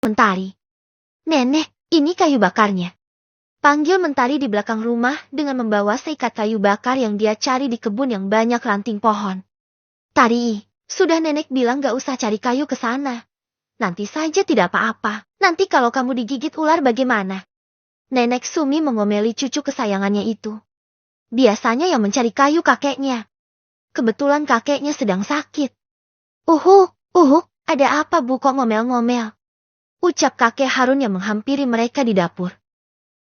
Mentari. Nenek, ini kayu bakarnya. Panggil Mentari di belakang rumah dengan membawa seikat kayu bakar yang dia cari di kebun yang banyak ranting pohon. Tari, sudah nenek bilang gak usah cari kayu ke sana. Nanti saja tidak apa-apa. Nanti kalau kamu digigit ular bagaimana? Nenek Sumi mengomeli cucu kesayangannya itu. Biasanya yang mencari kayu kakeknya. Kebetulan kakeknya sedang sakit. Ada apa bu kok ngomel-ngomel? Ucap kakek Harun yang menghampiri mereka di dapur.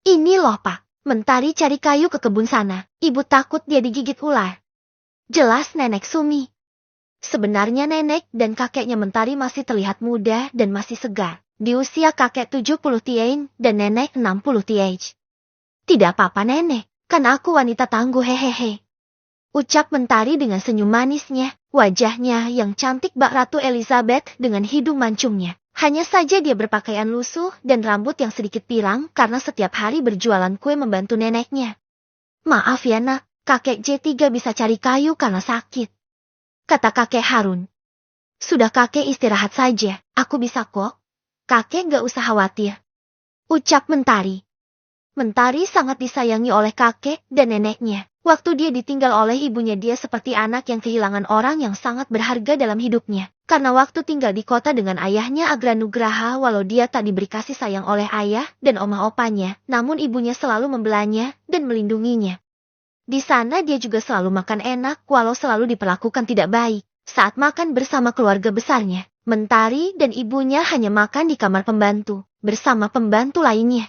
Ini loh pak, Mentari cari kayu ke kebun sana. Ibu takut dia digigit ular. Jelas nenek Sumi. Sebenarnya nenek dan kakeknya Mentari masih terlihat muda dan masih segar. Di usia kakek 70 tahun dan nenek 60 tahun. Tidak apa-apa nenek, kan aku wanita tangguh hehehe. Ucap Mentari dengan senyum manisnya, wajahnya yang cantik bak Ratu Elizabeth dengan hidung mancungnya. Hanya saja dia berpakaian lusuh dan rambut yang sedikit pirang karena setiap hari berjualan kue membantu neneknya. Maaf ya nak, kakek J3 bisa cari kayu karena sakit. Kata kakek Harun. Sudah kakek istirahat saja, aku bisa kok. Kakek gak usah khawatir. Ucap Mentari. Mentari sangat disayangi oleh kakek dan neneknya. Waktu dia ditinggal oleh ibunya dia seperti anak yang kehilangan orang yang sangat berharga dalam hidupnya. Karena waktu tinggal di kota dengan ayahnya Agranugraha walau dia tak diberi kasih sayang oleh ayah dan oma opanya, namun ibunya selalu membelanya dan melindunginya. Di sana dia juga selalu makan enak walau selalu diperlakukan tidak baik. Saat makan bersama keluarga besarnya, Mentari dan ibunya hanya makan di kamar pembantu, bersama pembantu lainnya.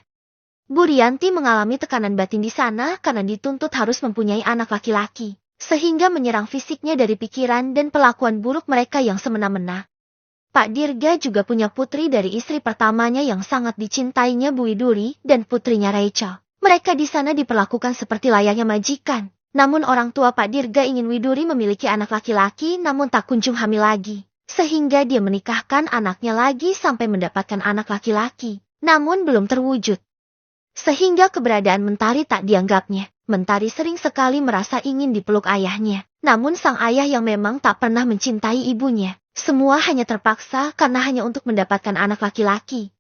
Bu Rianti mengalami tekanan batin di sana karena dituntut harus mempunyai anak laki-laki, sehingga menyerang fisiknya dari pikiran dan perlakuan buruk mereka yang semena-mena. Pak Dirga juga punya putri dari istri pertamanya yang sangat dicintainya Bu Widuri dan putrinya Rachel. Mereka di sana diperlakukan seperti layaknya majikan. Namun orang tua Pak Dirga ingin Widuri memiliki anak laki-laki namun tak kunjung hamil lagi. Sehingga dia menikahkan anaknya lagi sampai mendapatkan anak laki-laki. Namun belum terwujud. Sehingga keberadaan Mentari tak dianggapnya. Mentari sering sekali merasa ingin dipeluk ayahnya. Namun sang ayah yang memang tak pernah mencintai ibunya. Semua hanya terpaksa karena hanya untuk mendapatkan anak laki-laki.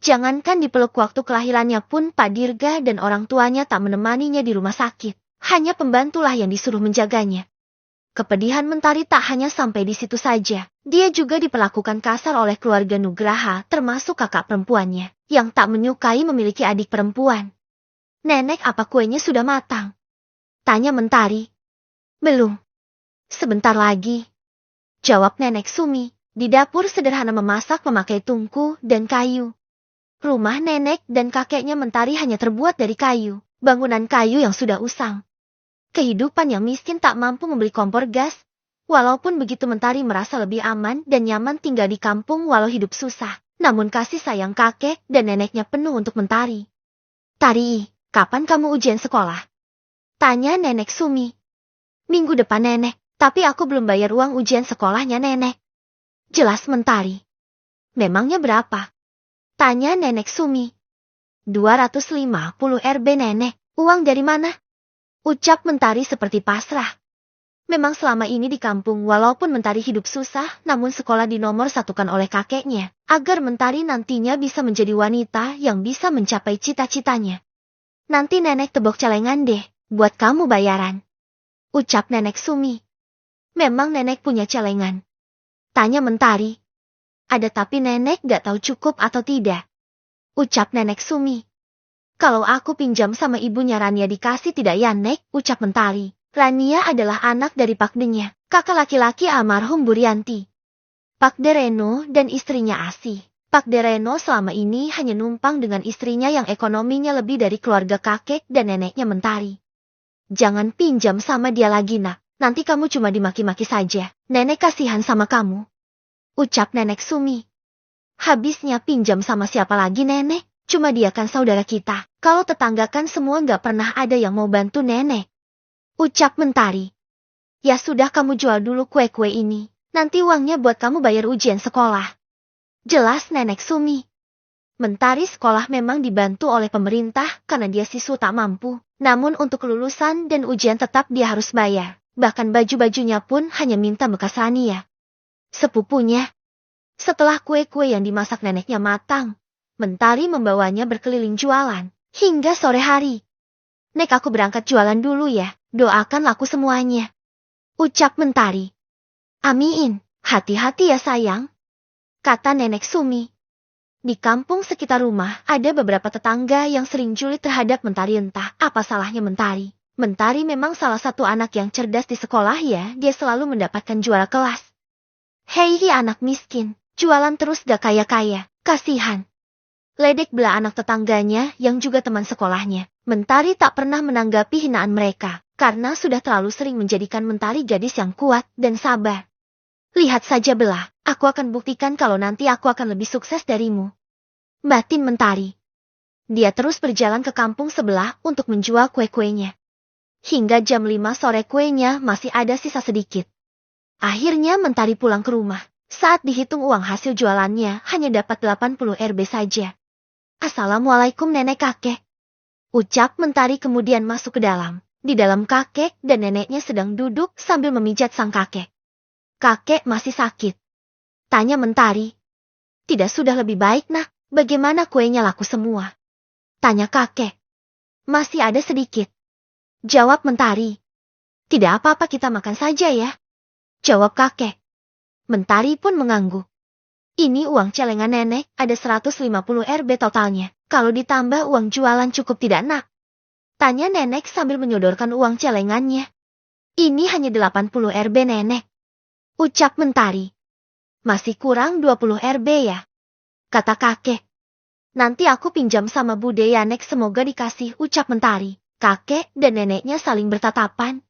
Jangankan dipeluk waktu kelahirannya pun Pak Dirga dan orang tuanya tak menemaninya di rumah sakit. Hanya pembantulah yang disuruh menjaganya. Kepedihan Mentari tak hanya sampai di situ saja. Dia juga diperlakukan kasar oleh keluarga Nugraha termasuk kakak perempuannya. Yang tak menyukai memiliki adik perempuan. Nenek apa kuenya sudah matang? Tanya Mentari. Belum. Sebentar lagi. Jawab Nenek Sumi. Di dapur sederhana memasak memakai tungku dan kayu. Rumah nenek dan kakeknya Mentari hanya terbuat dari kayu. Bangunan kayu yang sudah usang. Kehidupan yang miskin tak mampu membeli kompor gas. Walaupun begitu Mentari merasa lebih aman dan nyaman tinggal di kampung walau hidup susah. Namun kasih sayang kakek dan neneknya penuh untuk Mentari. Tari, kapan kamu ujian sekolah? Tanya Nenek Sumi. Minggu depan nenek, tapi aku belum bayar uang ujian sekolahnya nenek. Jelas Mentari. Memangnya berapa? Tanya Nenek Sumi. 250 Rb nenek, uang dari mana? Ucap Mentari seperti pasrah. Memang selama ini di kampung walaupun Mentari hidup susah namun sekolah dinomor satukan oleh kakeknya. Agar Mentari nantinya bisa menjadi wanita yang bisa mencapai cita-citanya. Nanti nenek tebok celengan deh, buat kamu bayaran. Ucap Nenek Sumi. Memang nenek punya celengan? Tanya Mentari. Ada tapi nenek gak tahu cukup atau tidak. Ucap Nenek Sumi. Kalau aku pinjam sama ibunya Rania dikasih tidak ya nek, ucap Mentari. Rania adalah anak dari Pak Denya, kakak laki-laki almarhum Bu Rianti. Pak Dereno dan istrinya Asih. Pak Dereno selama ini hanya numpang dengan istrinya yang ekonominya lebih dari keluarga kakek dan neneknya Mentari. Jangan pinjam sama dia lagi nak, nanti kamu cuma dimaki-maki saja, nenek kasihan sama kamu. Ucap Nenek Sumi. Habisnya pinjam sama siapa lagi nenek? Cuma dia kan saudara kita. Kalau tetangga kan semua gak pernah ada yang mau bantu nenek. Ucap Mentari. Ya sudah kamu jual dulu kue-kue ini. Nanti uangnya buat kamu bayar ujian sekolah. Jelas Nenek Sumi. Mentari sekolah memang dibantu oleh pemerintah karena dia siswa tak mampu. Namun untuk kelulusan dan ujian tetap dia harus bayar. Bahkan baju-bajunya pun hanya minta bekas Rania. Sepupunya. Setelah kue-kue yang dimasak neneknya matang, Mentari membawanya berkeliling jualan, hingga sore hari. Nek, aku berangkat jualan dulu ya, doakan laku semuanya. Ucap Mentari. Amin, hati-hati ya sayang, kata Nenek Sumi. Di kampung sekitar rumah ada beberapa tetangga yang sering julid terhadap Mentari. Entah apa salahnya Mentari. Mentari memang salah satu anak yang cerdas di sekolah ya, dia selalu mendapatkan juara kelas. Hei anak miskin, jualan terus gak kaya-kaya, kasihan. Ledek belah anak tetangganya yang juga teman sekolahnya. Mentari tak pernah menanggapi hinaan mereka, karena sudah terlalu sering menjadikan Mentari gadis yang kuat dan sabar. Lihat saja belah, aku akan buktikan kalau nanti aku akan lebih sukses darimu, batin Mentari. Dia terus berjalan ke kampung sebelah untuk menjual kue-kuenya. Hingga jam 5 sore kuenya masih ada sisa sedikit. Akhirnya Mentari pulang ke rumah. Saat dihitung uang hasil jualannya hanya dapat 80 Rb saja. Assalamualaikum nenek kakek, ucap Mentari kemudian masuk ke dalam. Di dalam kakek dan neneknya sedang duduk sambil memijat sang kakek. Kakek masih sakit, tanya Mentari. Tidak sudah lebih baik nak, bagaimana kuenya laku semua? Tanya kakek. Masih ada sedikit, jawab Mentari. Tidak apa-apa, kita makan saja ya, jawab kakek. Mentari pun mengangguk. Ini uang celengan nenek, ada 150 Rb totalnya. Kalau ditambah uang jualan cukup tidak nak? Tanya nenek sambil menyodorkan uang celengannya. Ini hanya 80 Rb nenek, ucap Mentari. Masih kurang 20 Rb ya, kata kakek. Nanti aku pinjam sama Bude ya nek, semoga dikasih, ucap Mentari. Kakek dan neneknya saling bertatapan.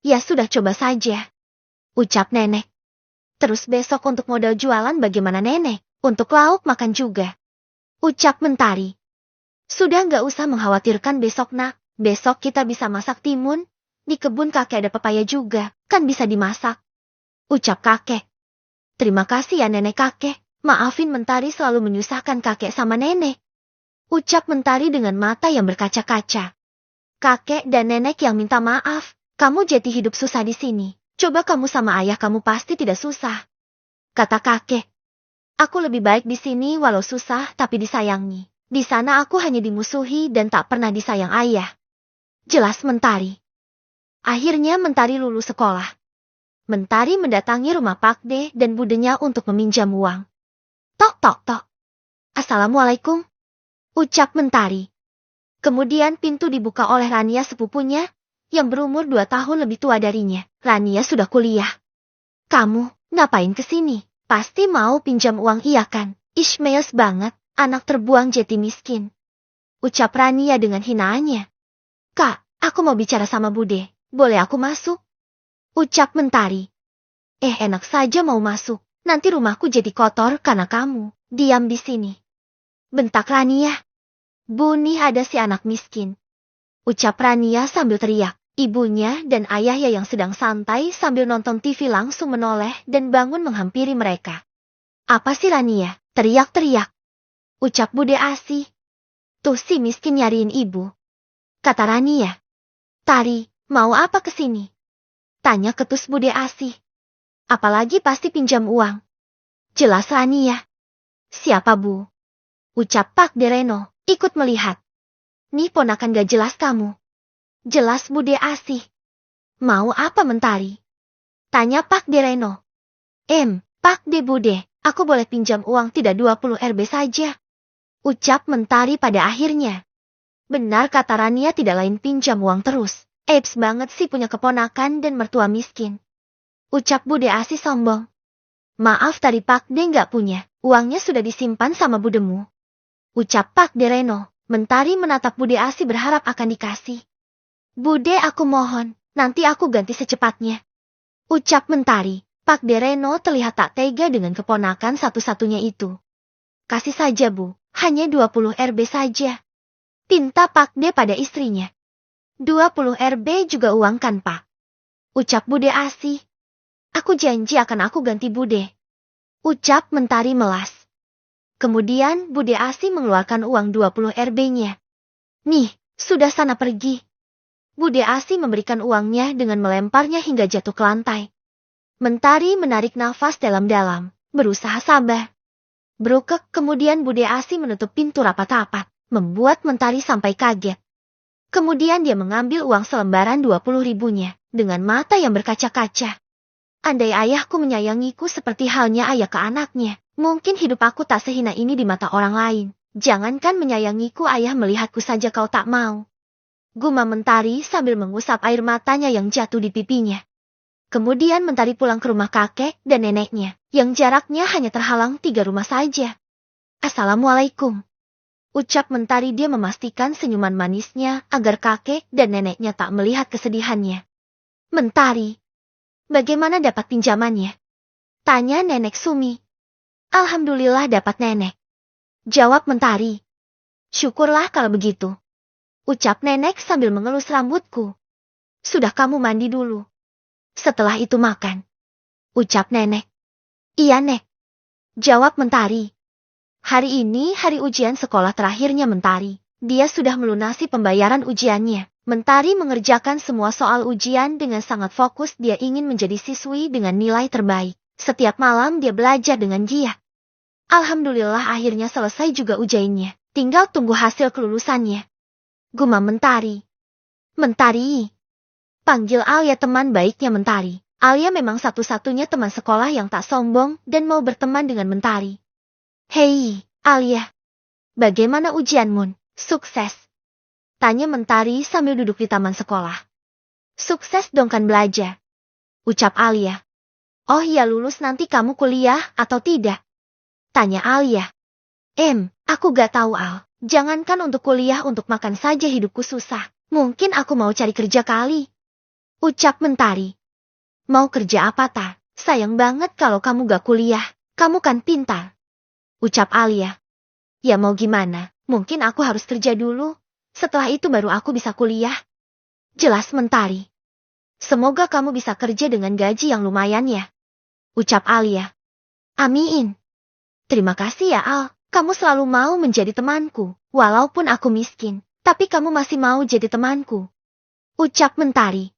Ya sudah, coba saja, ucap nenek. Terus besok untuk modal jualan bagaimana nenek? Untuk lauk makan juga, ucap Mentari. Sudah nggak usah mengkhawatirkan besok nak, besok kita bisa masak timun. Di kebun kakek ada pepaya juga, kan bisa dimasak, ucap kakek. Terima kasih ya nenek kakek, maafin Mentari selalu menyusahkan kakek sama nenek, ucap Mentari dengan mata yang berkaca-kaca. Kakek dan nenek yang minta maaf, kamu jadi hidup susah di sini. Coba kamu sama ayah kamu pasti tidak susah, kata kakek. Aku lebih baik di sini walau susah tapi disayangi. Di sana aku hanya dimusuhi dan tak pernah disayang ayah, jelas Mentari. Akhirnya Mentari lulus sekolah. Mentari mendatangi rumah Pak De dan budenya untuk meminjam uang. Tok tok tok. Assalamualaikum, ucap Mentari. Kemudian pintu dibuka oleh Rania sepupunya, yang berumur 2 tahun lebih tua darinya. Rania sudah kuliah. Kamu, ngapain kesini? Pasti mau pinjam uang iya kan? Ismails banget, anak terbuang jati miskin, ucap Rania dengan hinaannya. Kak, aku mau bicara sama Bude, boleh aku masuk? Ucap Mentari. Enak saja mau masuk, nanti rumahku jadi kotor karena kamu. Diam di sini, bentak Rania. Bunih ada si anak miskin, ucap Rania sambil teriak. Ibunya dan ayahnya yang sedang santai sambil nonton TV langsung menoleh dan bangun menghampiri mereka. Apa sih Rania? Teriak-teriak, ucap Bude Asih. Tuh si miskin nyariin ibu, kata Rania. Tari, mau apa kesini? Tanya ketus Bude Asih. Apalagi pasti pinjam uang, jelas Rania. Siapa bu? Ucap Pak Dereno, ikut melihat. Nih ponakan gak jelas kamu, jelas Bude Asih. Mau apa Mentari? Tanya Pak Dereno. Pak De Bude, aku boleh pinjam uang tidak 20 Rb saja, ucap Mentari pada akhirnya. Benar kata Rania, tidak lain pinjam uang terus. Eps banget sih punya keponakan dan mertua miskin, ucap Bude Asih sombong. Maaf tadi Pak De nggak punya, uangnya sudah disimpan sama budemu, ucap Pak Dereno. Mentari menatap Bude Asih berharap akan dikasih. Bude aku mohon, nanti aku ganti secepatnya, ucap Mentari. Pak Dereno terlihat tak tega dengan keponakan satu-satunya itu. Kasih saja bu, hanya 20 Rb saja, pinta Pak De pada istrinya. 20 Rb juga uang kan Pak, ucap Bude Asih. Aku janji akan aku ganti Bude, ucap Mentari melas. Kemudian Bude Asih mengeluarkan uang 20 Rb-nya. Nih, sudah sana pergi. Bude Asih memberikan uangnya dengan melemparnya hingga jatuh ke lantai. Mentari menarik nafas dalam-dalam. berusaha sabar. Brukek, kemudian Bude Asi menutup pintu rapat-rapat, membuat Mentari sampai kaget. Kemudian dia mengambil uang selembaran 20.000-nya, dengan mata yang berkaca-kaca. Andai ayahku menyayangiku seperti halnya ayah ke anaknya, mungkin hidup aku tak sehina ini di mata orang lain. Jangankan menyayangiku, ayah melihatku saja kau tak mau. Gumam Mentari sambil mengusap air matanya yang jatuh di pipinya. Kemudian Mentari pulang ke rumah kakek dan neneknya, yang jaraknya hanya terhalang 3 rumah saja. Assalamualaikum. Ucap Mentari, dia memastikan senyuman manisnya agar kakek dan neneknya tak melihat kesedihannya. Mentari, bagaimana dapat pinjamannya? Tanya Nenek Sumi. Alhamdulillah dapat Nenek. Jawab Mentari. Syukurlah kalau begitu. Ucap Nenek sambil mengelus rambutku. Sudah kamu mandi dulu. Setelah itu makan. Ucap Nenek. Iya Nek. Jawab Mentari. Hari ini hari ujian sekolah terakhirnya Mentari. Dia sudah melunasi pembayaran ujiannya. Mentari mengerjakan semua soal ujian dengan sangat fokus. Dia ingin menjadi siswi dengan nilai terbaik. Setiap malam dia belajar dengan giat. Alhamdulillah akhirnya selesai juga ujiannya. Tinggal tunggu hasil kelulusannya. Gumam Mentari. Mentari. Panggil Alia, teman baiknya Mentari. Alia memang satu-satunya teman sekolah yang tak sombong dan mau berteman dengan Mentari. Hei, Alia. Bagaimana ujianmu? Sukses? Tanya Mentari sambil duduk di taman sekolah. Sukses dong kan belajar? Ucap Alia. Oh iya, lulus nanti kamu kuliah atau tidak? Tanya Alia. Aku gak tahu Al. Jangankan untuk kuliah, untuk makan saja hidupku susah. Mungkin aku mau cari kerja kali. Ucap Mentari. Mau kerja apa ta? Sayang banget kalau kamu gak kuliah. Kamu kan pintar. Ucap Alia. Ya mau gimana, mungkin aku harus kerja dulu. Setelah itu baru aku bisa kuliah. Jelas Mentari. Semoga kamu bisa kerja dengan gaji yang lumayan ya. Ucap Alia. Amin. Terima kasih ya Al, kamu selalu mau menjadi temanku. Walaupun aku miskin, tapi kamu masih mau jadi temanku. Ucap Mentari.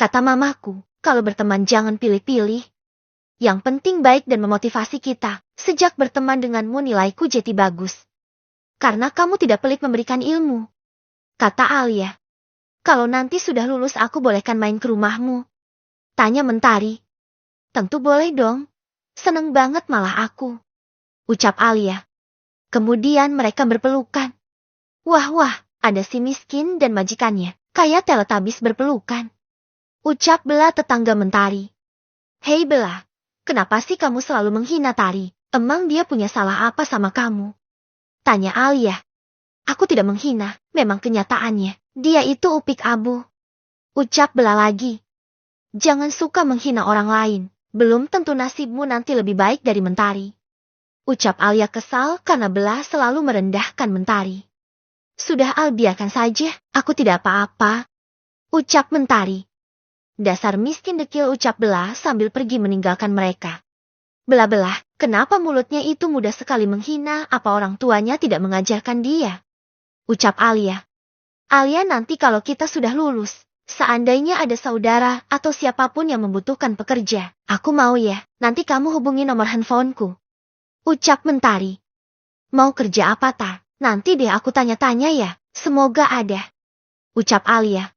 Kata mamaku, kalau berteman jangan pilih-pilih. Yang penting baik dan memotivasi kita. Sejak berteman denganmu nilaiku jadi bagus. Karena kamu tidak pelit memberikan ilmu. Kata Alia. Kalau nanti sudah lulus aku bolehkan main ke rumahmu? Tanya Mentari. Tentu boleh dong. Seneng banget malah aku. Ucap Alia. Kemudian mereka berpelukan. Wah, ada si miskin dan majikannya. Kayak Teletubbies berpelukan. Ucap Bella, tetangga Mentari. Hei Bella. Kenapa sih kamu selalu menghina Tari? Emang dia punya salah apa sama kamu? Tanya Alia. Aku tidak menghina, memang kenyataannya. Dia itu upik abu. Ucap Bella lagi. Jangan suka menghina orang lain. Belum tentu nasibmu nanti lebih baik dari Mentari. Ucap Alia kesal karena Bella selalu merendahkan Mentari. Sudah Al, biarkan saja, aku tidak apa-apa. Ucap Mentari. Dasar miskin dekil, ucap Bella sambil pergi meninggalkan mereka. Bella, kenapa mulutnya itu mudah sekali menghina? Apa orang tuanya tidak mengajarkan dia? Ucap Alia. Alia, nanti kalau kita sudah lulus, seandainya ada saudara atau siapapun yang membutuhkan pekerja, aku mau ya, nanti kamu hubungi nomor handphoneku. Ucap Mentari. Mau kerja apa ta? Nanti deh aku tanya-tanya ya, semoga ada. Ucap Alia.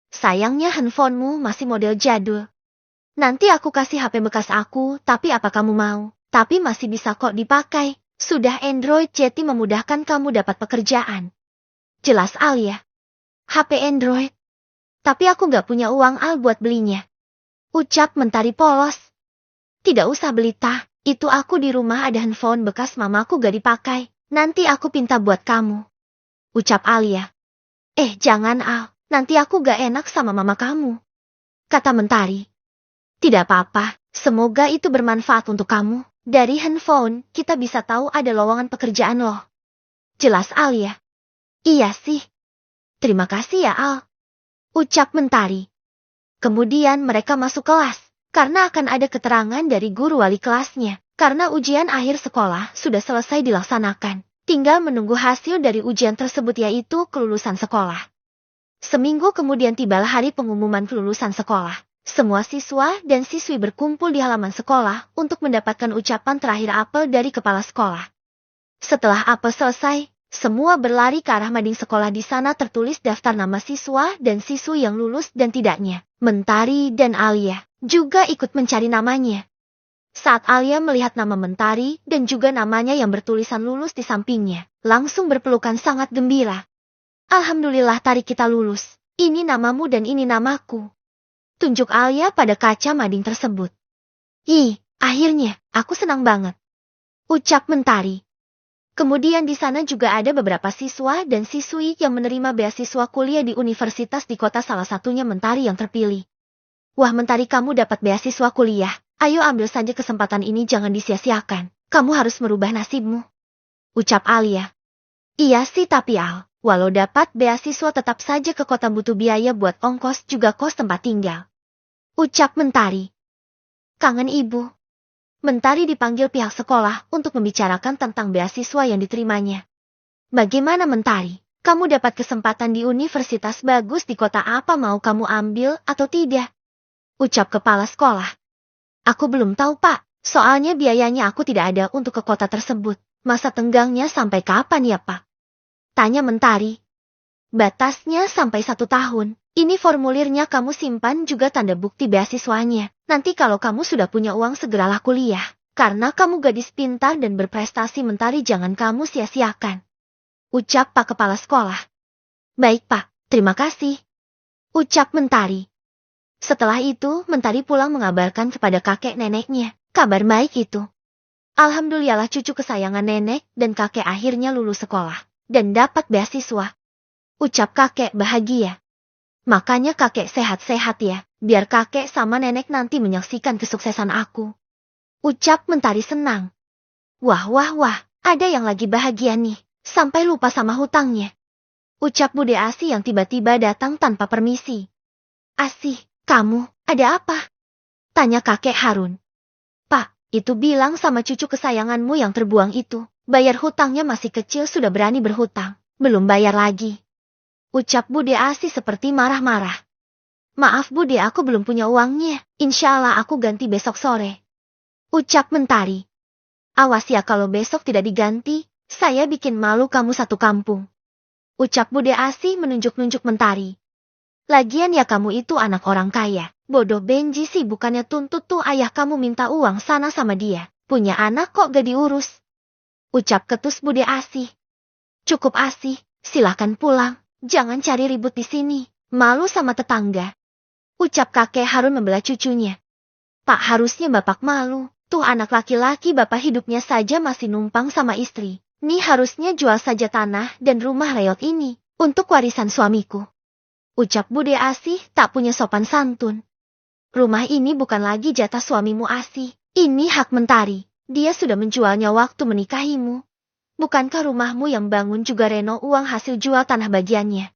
Sayangnya handphonemu masih model jadul. Nanti aku kasih HP bekas aku, tapi apa kamu mau? Tapi masih bisa kok dipakai. Sudah Android, jadi memudahkan kamu dapat pekerjaan. Jelas Alia. HP Android. Tapi aku gak punya uang Al buat belinya. Ucap Mentari polos. Tidak usah beli tah, itu aku di rumah ada handphone bekas mamaku gak dipakai. Nanti aku pinta buat kamu. Ucap Alia. Jangan Al. Nanti aku gak enak sama mama kamu. Kata Mentari. Tidak apa-apa, semoga itu bermanfaat untuk kamu. Dari handphone, kita bisa tahu ada lowongan pekerjaan loh. Jelas Alia. Iya sih. Terima kasih ya Al. Ucap Mentari. Kemudian mereka masuk kelas, karena akan ada keterangan dari guru wali kelasnya. Karena ujian akhir sekolah sudah selesai dilaksanakan. Tinggal menunggu hasil dari ujian tersebut, yaitu kelulusan sekolah. Seminggu kemudian tibalah hari pengumuman kelulusan sekolah. Semua siswa dan siswi berkumpul di halaman sekolah untuk mendapatkan ucapan terakhir apel dari kepala sekolah. Setelah apel selesai, semua berlari ke arah mading sekolah. Di sana tertulis daftar nama siswa dan siswi yang lulus dan tidaknya. Mentari dan Alia juga ikut mencari namanya. Saat Alia melihat nama Mentari dan juga namanya yang bertulisan lulus di sampingnya, langsung berpelukan sangat gembira. Alhamdulillah Tari, kita lulus. Ini namamu dan ini namaku. Tunjuk Alia pada kaca mading tersebut. Ih, akhirnya, aku senang banget. Ucap Mentari. Kemudian di sana juga ada beberapa siswa dan siswi yang menerima beasiswa kuliah di universitas di kota, salah satunya Mentari yang terpilih. Wah Mentari, kamu dapat beasiswa kuliah. Ayo ambil saja kesempatan ini, jangan disia-siakan. Kamu harus merubah nasibmu. Ucap Alia. Iya sih, tapi Al, walau dapat beasiswa tetap saja ke kota butuh biaya buat ongkos juga kos tempat tinggal. Ucap Mentari. Kangen ibu. Mentari dipanggil pihak sekolah untuk membicarakan tentang beasiswa yang diterimanya. Bagaimana Mentari? Kamu dapat kesempatan di universitas bagus di kota apa, mau kamu ambil atau tidak? Ucap kepala sekolah. Aku belum tahu Pak, soalnya biayanya aku tidak ada untuk ke kota tersebut. Masa tenggangnya sampai kapan ya Pak? Tanya Mentari. Batasnya sampai 1 tahun. Ini formulirnya kamu simpan juga tanda bukti beasiswanya. Nanti kalau kamu sudah punya uang segeralah kuliah. Karena kamu gadis pintar dan berprestasi Mentari, jangan kamu sia-siakan. Ucap Pak Kepala Sekolah. Baik Pak, terima kasih. Ucap Mentari. Setelah itu Mentari pulang mengabarkan kepada kakek neneknya kabar baik itu. Alhamdulillah cucu kesayangan nenek dan kakek akhirnya lulus sekolah dan dapat beasiswa. Ucap kakek bahagia. Makanya kakek sehat-sehat ya, biar kakek sama nenek nanti menyaksikan kesuksesan aku. Ucap Mentari senang. Wah, ada yang lagi bahagia nih, sampai lupa sama hutangnya. Ucap Bude Asih yang tiba-tiba datang tanpa permisi. Asih, kamu, ada apa? Tanya kakek Harun. Pak, itu bilang sama cucu kesayanganmu yang terbuang itu, bayar hutangnya, masih kecil sudah berani berhutang, belum bayar lagi. Ucap Bude Asih seperti marah-marah. Maaf Bude, aku belum punya uangnya, insya Allah aku ganti besok sore. Ucap Mentari. Awas ya kalau besok tidak diganti, saya bikin malu kamu satu kampung. Ucap Bude Asih menunjuk-nunjuk Mentari. Lagian ya kamu itu anak orang kaya, bodoh Benji sih, bukannya tuntut tuh ayah kamu minta uang sana sama dia, punya anak kok gak diurus. Ucap ketus Bude Asih. Cukup Asih, silahkan pulang. Jangan cari ribut di sini, malu sama tetangga. Ucap kakek Harun membelah cucunya. Pak, harusnya bapak malu, tuh anak laki-laki bapak hidupnya saja masih numpang sama istri. Nih harusnya jual saja tanah dan rumah reot ini, untuk warisan suamiku. Ucap Bude Asih tak punya sopan santun. Rumah ini bukan lagi jatah suamimu Asih, ini hak Mentari, dia sudah menjualnya waktu menikahimu. Bukankah rumahmu yang bangun juga reno uang hasil jual tanah bagiannya?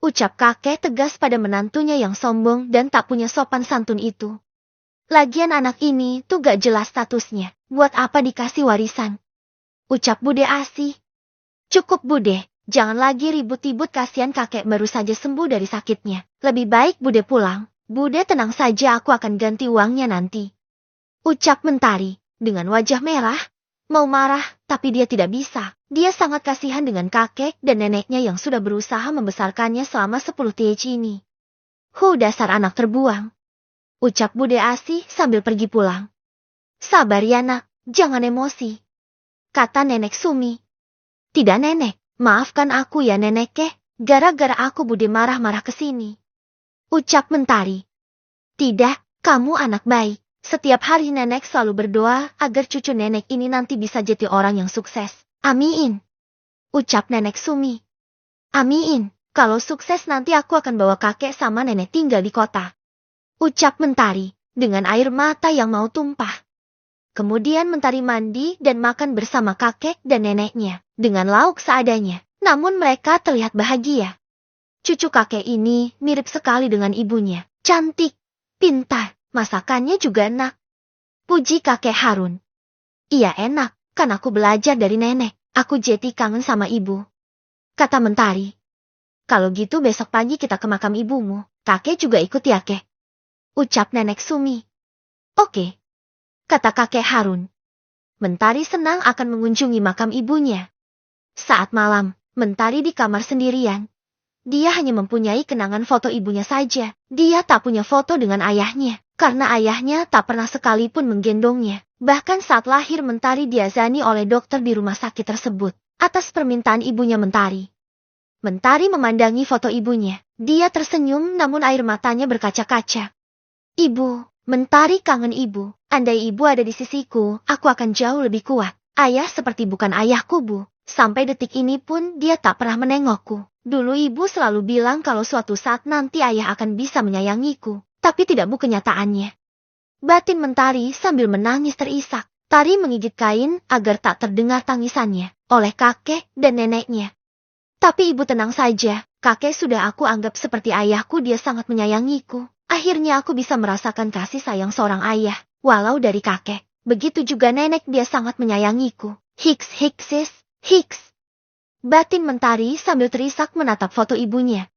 Ucap kakek tegas pada menantunya yang sombong dan tak punya sopan santun itu. Lagian anak ini tuh gak jelas statusnya, buat apa dikasih warisan? Ucap Bude Asih. Cukup Bude, jangan lagi ribut-ribut, kasihan kakek baru saja sembuh dari sakitnya. Lebih baik Bude pulang, Bude tenang saja, aku akan ganti uangnya nanti. Ucap Mentari, dengan wajah merah. Mau marah, tapi dia tidak bisa. Dia sangat kasihan dengan kakek dan neneknya yang sudah berusaha membesarkannya selama 10 tahun ini. Dasar anak terbuang. Ucap Bude Asih sambil pergi pulang. Sabar ya nak, jangan emosi. Kata Nenek Sumi. Tidak nenek, maafkan aku ya nenek gara-gara aku Bude marah-marah ke sini. Ucap Mentari. Tidak, kamu anak baik. Setiap hari nenek selalu berdoa agar cucu nenek ini nanti bisa jadi orang yang sukses. Amin. Ucap Nenek Sumi. Amin, kalau sukses nanti aku akan bawa kakek sama nenek tinggal di kota. Ucap Mentari, dengan air mata yang mau tumpah. Kemudian Mentari mandi dan makan bersama kakek dan neneknya, dengan lauk seadanya. Namun mereka terlihat bahagia. Cucu kakek ini mirip sekali dengan ibunya, cantik, pintar. Masakannya juga enak. Puji kakek Harun. Iya enak, kan aku belajar dari nenek. Aku jadi kangen sama ibu. Kata Mentari. Kalau gitu besok pagi kita ke makam ibumu. Kakek juga ikut ya kek? ucap Nenek Sumi. Oke, kata kakek Harun. Mentari senang akan mengunjungi makam ibunya. Saat malam, Mentari di kamar sendirian. Dia hanya mempunyai kenangan foto ibunya saja. Dia tak punya foto dengan ayahnya, karena ayahnya tak pernah sekalipun menggendongnya. Bahkan saat lahir Mentari diazani oleh dokter di rumah sakit tersebut, atas permintaan ibunya Mentari. Mentari memandangi foto ibunya. Dia tersenyum namun air matanya berkaca-kaca. Ibu, Mentari kangen ibu. Andai ibu ada di sisiku, aku akan jauh lebih kuat. Ayah seperti bukan ayahku, Bu. Sampai detik ini pun dia tak pernah menengokku. Dulu ibu selalu bilang kalau suatu saat nanti ayah akan bisa menyayangiku. Tapi tidak Bu kenyataannya. Batin Mentari sambil menangis terisak. Tari menggigit kain agar tak terdengar tangisannya oleh kakek dan neneknya. Tapi ibu tenang saja, kakek sudah aku anggap seperti ayahku, dia sangat menyayangiku. Akhirnya aku bisa merasakan kasih sayang seorang ayah, walau dari kakek. Begitu juga nenek, dia sangat menyayangiku. Hiksis. Batin Mentari sambil terisak menatap foto ibunya.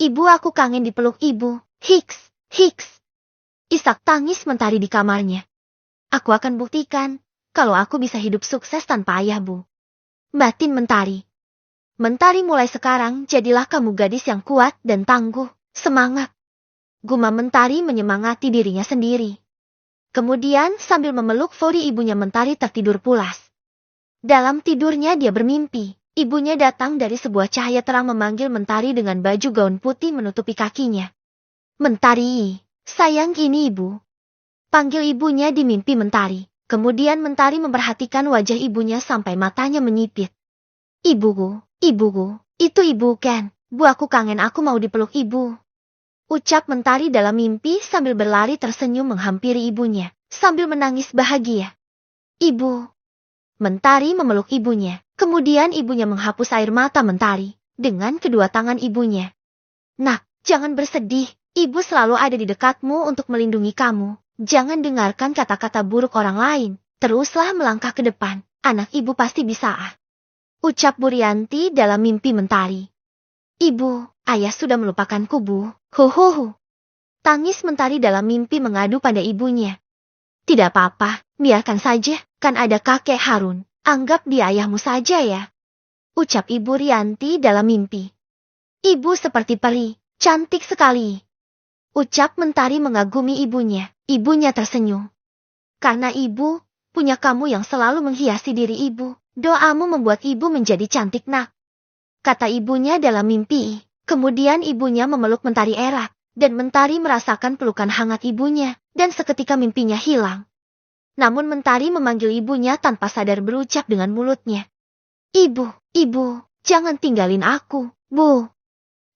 Ibu, aku kangen dipeluk ibu. Hiks. Isak tangis Mentari di kamarnya. Aku akan buktikan kalau aku bisa hidup sukses tanpa ayah, Bu. Batin Mentari. Mentari, mulai sekarang jadilah kamu gadis yang kuat dan tangguh. Semangat. Gumam Mentari menyemangati dirinya sendiri. Kemudian sambil memeluk Fori ibunya, Mentari tertidur pulas. Dalam tidurnya dia bermimpi. Ibunya datang dari sebuah cahaya terang memanggil Mentari dengan baju gaun putih menutupi kakinya. Mentari, sayang, ini ibu. Panggil ibunya di mimpi Mentari. Kemudian Mentari memperhatikan wajah ibunya sampai matanya menyipit. Ibuku, itu ibu kan? Bu, aku kangen, aku mau dipeluk ibu. Ucap Mentari dalam mimpi sambil berlari tersenyum menghampiri ibunya, sambil menangis bahagia. Ibu. Mentari memeluk ibunya, kemudian ibunya menghapus air mata Mentari dengan kedua tangan ibunya. Nak, jangan bersedih, ibu selalu ada di dekatmu untuk melindungi kamu. Jangan dengarkan kata-kata buruk orang lain, teruslah melangkah ke depan, anak ibu pasti bisa. Ucap Burianti dalam mimpi Mentari. Ibu, ayah sudah melupakanku, Bu. Tangis Mentari dalam mimpi mengadu pada ibunya. Tidak apa-apa, biarkan saja, kan ada kakek Harun. Anggap dia ayahmu saja ya. Ucap Ibu Rianti dalam mimpi. Ibu seperti peri, cantik sekali. Ucap Mentari mengagumi ibunya. Ibunya tersenyum. Karena ibu punya kamu yang selalu menghiasi diri ibu. Doamu membuat ibu menjadi cantik, nak. Kata ibunya dalam mimpi. Kemudian ibunya memeluk Mentari erat. Dan Mentari merasakan pelukan hangat ibunya. Dan seketika mimpinya hilang. Namun Mentari memanggil ibunya tanpa sadar berucap dengan mulutnya. Ibu, jangan tinggalin aku, Bu.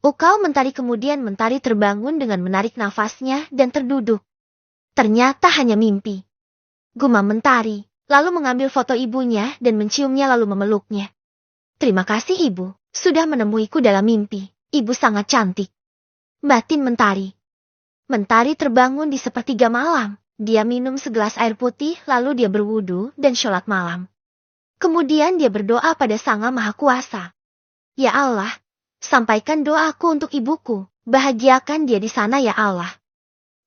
Ukau Mentari. Kemudian Mentari terbangun dengan menarik nafasnya dan terduduk. Ternyata hanya mimpi. Gumam Mentari. Lalu mengambil foto ibunya dan menciumnya lalu memeluknya. Terima kasih ibu, sudah menemuiku dalam mimpi. Ibu sangat cantik. Batin Mentari. Mentari terbangun di sepertiga malam. Dia minum segelas air putih lalu dia berwudu dan sholat malam. Kemudian dia berdoa pada Sang Maha Kuasa. Ya Allah, sampaikan doaku untuk ibuku. Bahagiakan dia di sana ya Allah.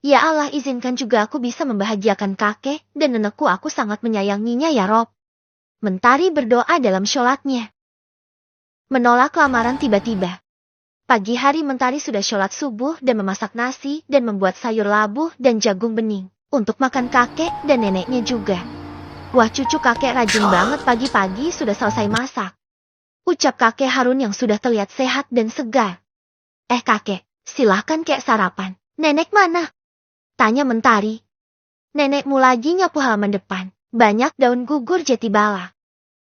Ya Allah, izinkan juga aku bisa membahagiakan kakek dan nenekku, aku sangat menyayanginya ya Rob. Mentari berdoa dalam sholatnya. Menolak lamaran tiba-tiba. Pagi hari Mentari sudah sholat subuh dan memasak nasi dan membuat sayur labu dan jagung bening. Untuk makan kakek dan neneknya juga. Wah, cucu kakek rajin banget, pagi-pagi sudah selesai masak. Ucap kakek Harun yang sudah terlihat sehat dan segar. Kakek, silahkan kek sarapan. Nenek mana? Tanya Mentari. Nenekmu lagi nyapu halaman depan. Banyak daun gugur jati bala.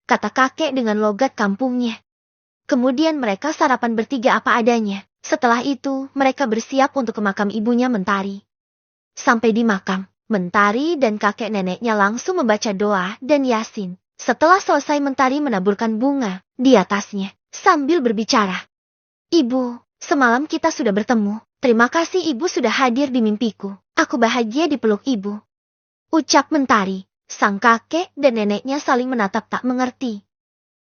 Kata kakek dengan logat kampungnya. Kemudian mereka sarapan bertiga apa adanya. Setelah itu mereka bersiap untuk ke makam ibunya Mentari. Sampai di makam, Mentari dan kakek neneknya langsung membaca doa dan Yasin. Setelah selesai Mentari menaburkan bunga di atasnya sambil berbicara. Ibu, semalam kita sudah bertemu. Terima kasih ibu sudah hadir di mimpiku. Aku bahagia dipeluk ibu. Ucap Mentari. Sang kakek dan neneknya saling menatap tak mengerti.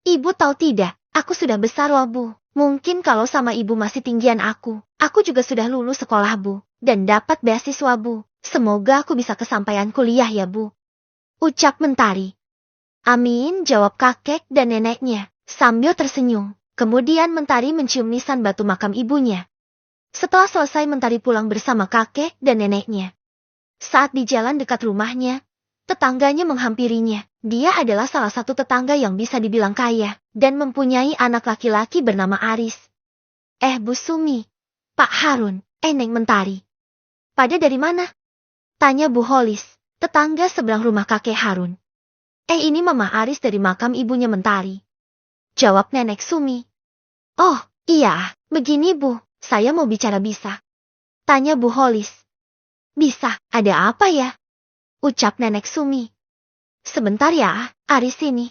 Ibu tahu tidak, aku sudah besar loh Bu. Mungkin kalau sama ibu masih tinggian aku, Aku juga sudah lulus sekolah, Bu, dan dapat beasiswa, Bu. Semoga aku bisa kesampaian kuliah ya, Bu. Ucap Mentari. Amin, jawab kakek dan neneknya, sambil tersenyum. Kemudian Mentari mencium nisan batu makam ibunya. Setelah selesai Mentari pulang bersama kakek dan neneknya. Saat di jalan dekat rumahnya, tetangganya menghampirinya. Dia adalah salah satu tetangga yang bisa dibilang kaya, dan mempunyai anak laki-laki bernama Aris. Bu Sumi, Pak Harun, Neng Mentari. Pada dari mana? Tanya Bu Holis, tetangga seberang rumah kakek Harun. Ini Mama Aris dari makam ibunya Mentari. Jawab Nenek Sumi. Oh, iya, begini Bu, saya mau bicara bisa. Tanya Bu Holis. Bisa, ada apa ya? Ucap Nenek Sumi. Sebentar ya, Aris sini.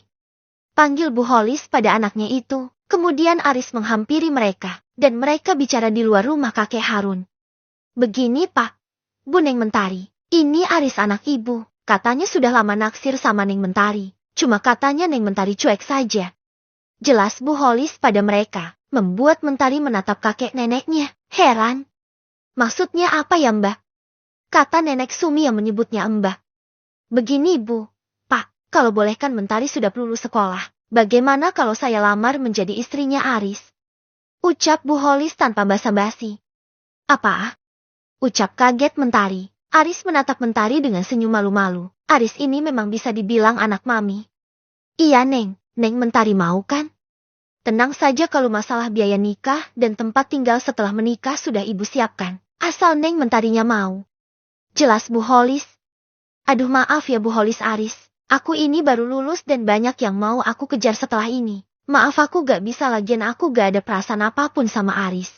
Panggil Bu Holis pada anaknya itu. Kemudian Aris menghampiri mereka, dan mereka bicara di luar rumah kakek Harun. Begini Pak, Bu Neng Mentari, ini Aris anak ibu. Katanya sudah lama naksir sama Neng Mentari. Cuma katanya Neng Mentari cuek saja. Jelas Bu Holis pada mereka, membuat Mentari menatap kakek neneknya, heran. Maksudnya apa ya Mbak? Kata Nenek Sumi yang menyebutnya Mbak. Begini Bu, Pak, kalau bolehkan Mentari sudah lulus sekolah. Bagaimana kalau saya lamar menjadi istrinya Aris? Ucap Bu Holis tanpa basa-basi. Apa? Ucap kaget Mentari. Aris menatap Mentari dengan senyum malu-malu. Aris ini memang bisa dibilang anak mami. Iya Neng, Neng Mentari mau kan? Tenang saja kalau masalah biaya nikah dan tempat tinggal setelah menikah sudah ibu siapkan. Asal Neng Mentarinya mau. Jelas Bu Holis. Aduh maaf ya Bu Holis Aris. Aku ini baru lulus dan banyak yang mau aku kejar setelah ini. Maaf aku gak bisa lagian aku gak ada perasaan apapun sama Aris.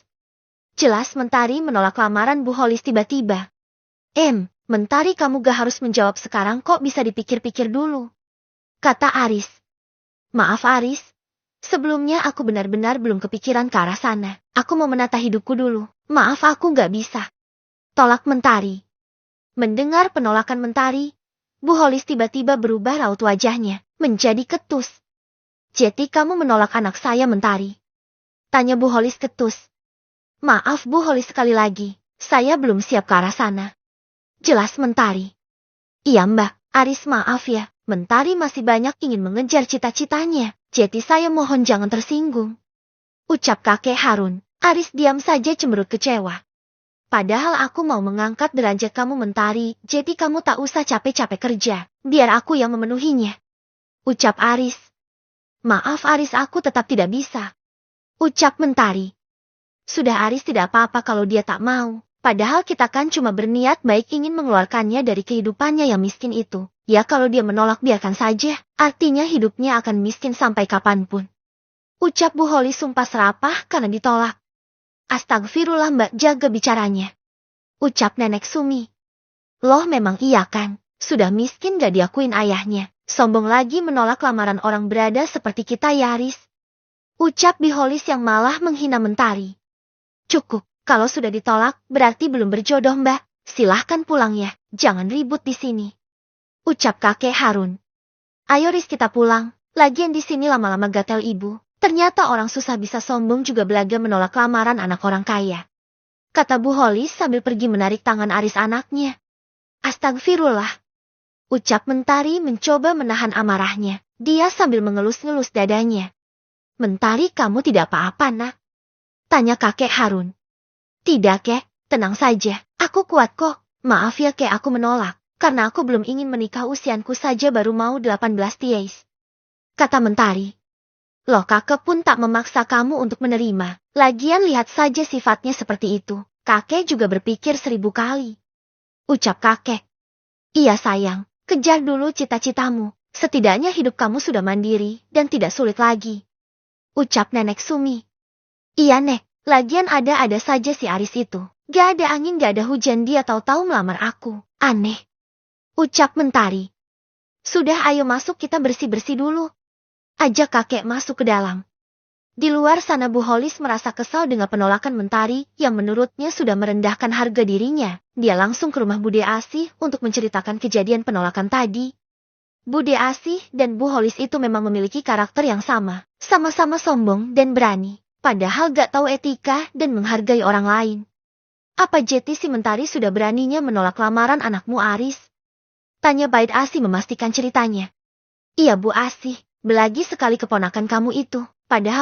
Jelas Mentari menolak lamaran Bu Holis tiba-tiba. Mentari kamu gak harus menjawab sekarang kok bisa dipikir-pikir dulu. Kata Aris. Maaf Aris. Sebelumnya aku benar-benar belum kepikiran ke arah sana. Aku mau menata hidupku dulu. Maaf aku gak bisa. Tolak Mentari. Mendengar penolakan Mentari, Bu Holis tiba-tiba berubah raut wajahnya, menjadi ketus. Jadi kamu menolak anak saya Mentari? Tanya Bu Holis ketus. Maaf Bu Holis sekali lagi, saya belum siap ke arah sana. Jelas Mentari. Iya Mbak, Aris maaf ya, Mentari masih banyak ingin mengejar cita-citanya, jadi saya mohon jangan tersinggung. Ucap kakek Harun. Aris diam saja cemberut kecewa. Padahal aku mau mengangkat derajat kamu Mentari, jadi kamu tak usah capek-capek kerja, biar aku yang memenuhinya. Ucap Aris. Maaf Aris aku tetap tidak bisa. Ucap Mentari. Sudah Aris tidak apa-apa kalau dia tak mau, padahal kita kan cuma berniat baik ingin mengeluarkannya dari kehidupannya yang miskin itu. Ya kalau dia menolak biarkan saja, artinya hidupnya akan miskin sampai kapanpun. Ucap Bu Holis sumpah serapah karena ditolak. Astagfirullah Mbak jaga bicaranya. Ucap Nenek Sumi. Loh memang iya kan, sudah miskin gak diakuin ayahnya, sombong lagi menolak lamaran orang berada seperti kita ya Aris. Ucap Bu Holis yang malah menghina Mentari. Cukup, kalau sudah ditolak berarti belum berjodoh Mbak, silahkan pulang ya, jangan ribut di sini. Ucap kakek Harun. Ayo Riz kita pulang, lagian di sini lama-lama gatel ibu. Ternyata orang susah bisa sombong juga belaga menolak lamaran anak orang kaya. Kata Bu Holis sambil pergi menarik tangan Aris anaknya. Astagfirullah. Ucap Mentari mencoba menahan amarahnya. Dia sambil mengelus-ngelus dadanya. Mentari kamu tidak apa-apa nak? Tanya kakek Harun. Tidak kek, tenang saja, aku kuat kok. Maaf ya kek aku menolak, karena aku belum ingin menikah usianku saja baru mau 18 tiais. Kata Mentari. Loh kakek pun tak memaksa kamu untuk menerima. Lagian lihat saja sifatnya seperti itu. Kakek juga berpikir 1000 kali. Ucap kakek. Iya sayang, kejar dulu cita-citamu. Setidaknya hidup kamu sudah mandiri dan tidak sulit lagi. Ucap Nenek Sumi. Iya Nek, lagian ada-ada saja si Aris itu. Gak ada angin gak ada hujan dia tahu-tahu melamar aku. Aneh. Ucap Mentari. Sudah ayo masuk kita bersih-bersih dulu. Ajak kakek masuk ke dalam. Di luar sana Bu Holis merasa kesal dengan penolakan Mentari yang menurutnya sudah merendahkan harga dirinya. Dia langsung ke rumah Bude Asih untuk menceritakan kejadian penolakan tadi. Bude Asih dan Bu Holis itu memang memiliki karakter yang sama. Sama-sama sombong dan berani. Padahal gak tahu etika dan menghargai orang lain. Apa Jeti si Mentari sudah beraninya menolak lamaran anakmu Aris? Tanya Bait Asih memastikan ceritanya. Iya Bu Asih, belagi sekali keponakan kamu itu. Padahal